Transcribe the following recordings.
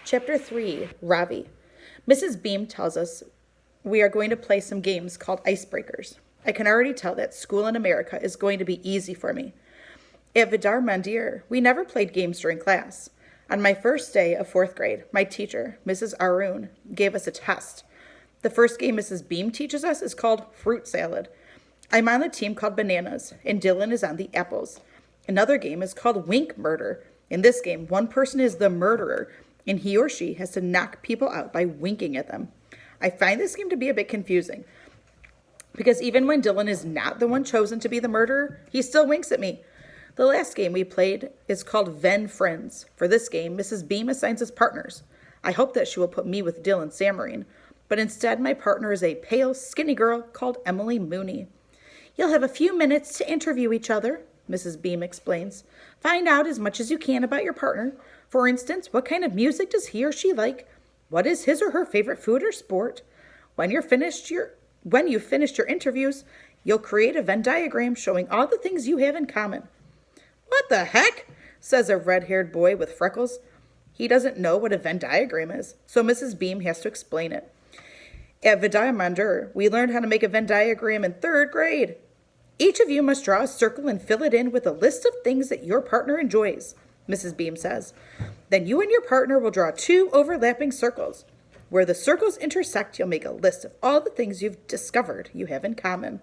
Chapter 3, Ravi. Mrs. Beam tells us we are going to play some games called icebreakers. I can already tell that school in America is going to be easy for me. At Vidar Mandir, we never played games during class. On my first day of fourth grade, my teacher, Mrs. Arun, gave us a test. The first game Mrs. Beam teaches us is called fruit salad. I'm on the team called bananas, and Dylan is on the apples. Another game is called wink murder. In this game, one person is the murderer, and he or she has to knock people out by winking at them. I find this game to be a bit confusing, because even when Dylan is not the one chosen to be the murderer, he still winks at me. The last game we played is called Ven Friends. For this game, Mrs. Beam assigns us partners. I hope that she will put me with Dylan Samarine, but instead my partner is a pale, skinny girl called Emily Mooney. You'll have a few minutes to interview each other, Mrs. Beam explains. Find out as much as you can about your partner. For instance, what kind of music does he or she like? What is his or her favorite food or sport? When you've finished your interviews, you'll create a Venn diagram showing all the things you have in common. What the heck? Says a red-haired boy with freckles. He doesn't know what a Venn diagram is, so Mrs. Beam has to explain it. At Vidya Mandir, we learned how to make a Venn diagram in third grade. Each of you must draw a circle and fill it in with a list of things that your partner enjoys, Mrs. Beam says. Then you and your partner will draw 2 overlapping circles. Where the circles intersect, you'll make a list of all the things you've discovered you have in common.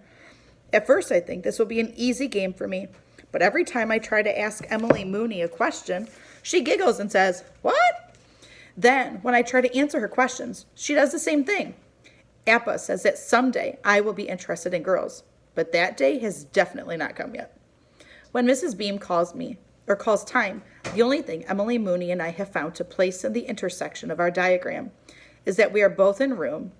At first, I think this will be an easy game for me, but every time I try to ask Emily Mooney a question, she giggles and says, "What?" Then, when I try to answer her questions, she does the same thing. Appa says that someday I will be interested in girls, but that day has definitely not come yet. When Mrs. Beam calls time, the only thing Emily Mooney and I have found to place in the intersection of our diagram is that we are both in room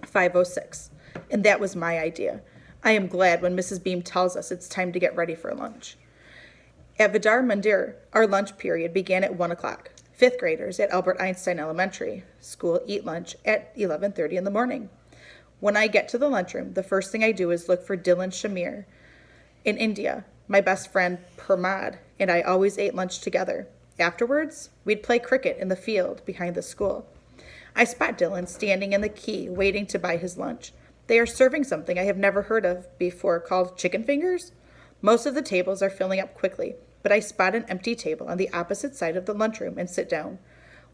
506, and that was my idea. I am glad when Mrs. Beam tells us it's time to get ready for lunch. At Vidar Mandir, our lunch period began at 1 o'clock. Fifth graders at Albert Einstein Elementary School eat lunch at 11:30 in the morning. When I get to the lunchroom, the first thing I do is look for Dylan Shamir. In India, my best friend Pramad and I always ate lunch together. Afterwards, we'd play cricket in the field behind the school. I spot Dylan standing in the quay waiting to buy his lunch. They are serving something I have never heard of before called chicken fingers. Most of the tables are filling up quickly, but I spot an empty table on the opposite side of the lunchroom and sit down.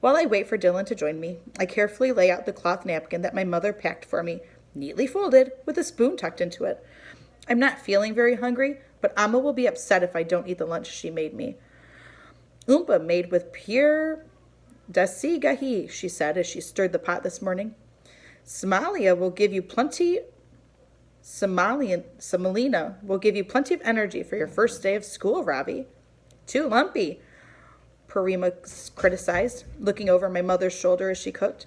While I wait for Dylan to join me, I carefully lay out the cloth napkin that my mother packed for me, neatly folded with a spoon tucked into it. I'm not feeling very hungry, but Amma will be upset if I don't eat the lunch she made me. Oompa made with pure dasi gahi, she said as she stirred the pot this morning. Somalina will give you plenty of energy for your first day of school, Ravi. Too lumpy, Parima criticized, looking over my mother's shoulder as she cooked.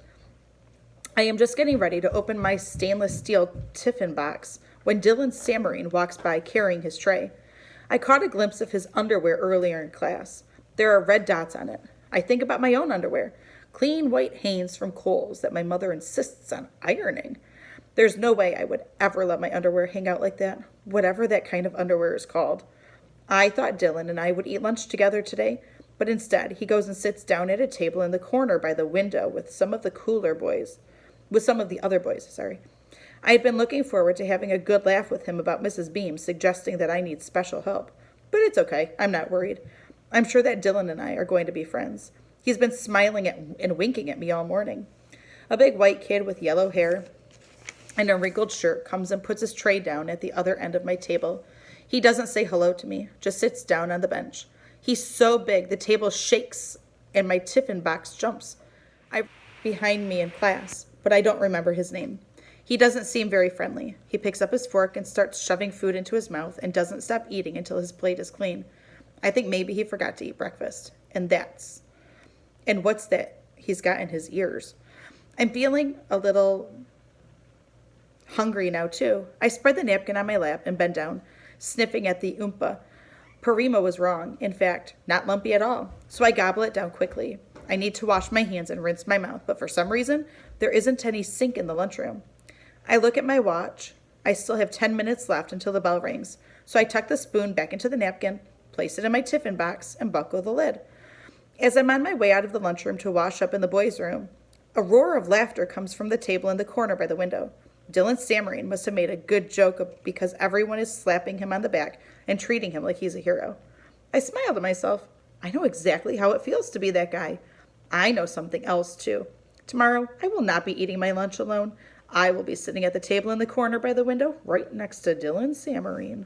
I am just getting ready to open my stainless steel tiffin box when Dylan Samarine walks by carrying his tray. I caught a glimpse of his underwear earlier in class. There are red dots on it. I think about my own underwear, clean white Hanes from Kohl's that my mother insists on ironing. There's no way I would ever let my underwear hang out like that, whatever that kind of underwear is called. I thought Dylan and I would eat lunch together today, but instead he goes and sits down at a table in the corner by the window with some of the other boys. I had been looking forward to having a good laugh with him about Mrs. Beam suggesting that I need special help. But it's okay, I'm not worried. I'm sure that Dylan and I are going to be friends. He's been smiling and winking at me all morning. A big white kid with yellow hair and a wrinkled shirt comes and puts his tray down at the other end of my table. He doesn't say hello to me, just sits down on the bench. He's so big the table shakes and my tiffin box jumps. Behind me in class, but I don't remember his name. He doesn't seem very friendly. He picks up his fork and starts shoving food into his mouth and doesn't stop eating until his plate is clean. I think maybe he forgot to eat breakfast. And what's that he's got in his ears? I'm feeling a little hungry now, too. I spread the napkin on my lap and bend down, sniffing at the oompa. Parima was wrong. In fact, not lumpy at all. So I gobble it down quickly. I need to wash my hands and rinse my mouth, but for some reason, there isn't any sink in the lunchroom. I look at my watch. I still have 10 minutes left until the bell rings, so I tuck the spoon back into the napkin, place it in my tiffin box, and buckle the lid. As I'm on my way out of the lunchroom to wash up in the boys' room, a roar of laughter comes from the table in the corner by the window. Dylan Samarine must have made a good joke because everyone is slapping him on the back and treating him like he's a hero. I smile to myself. I know exactly how it feels to be that guy. I know something else, too. Tomorrow, I will not be eating my lunch alone. I will be sitting at the table in the corner by the window right next to Dylan Samarine.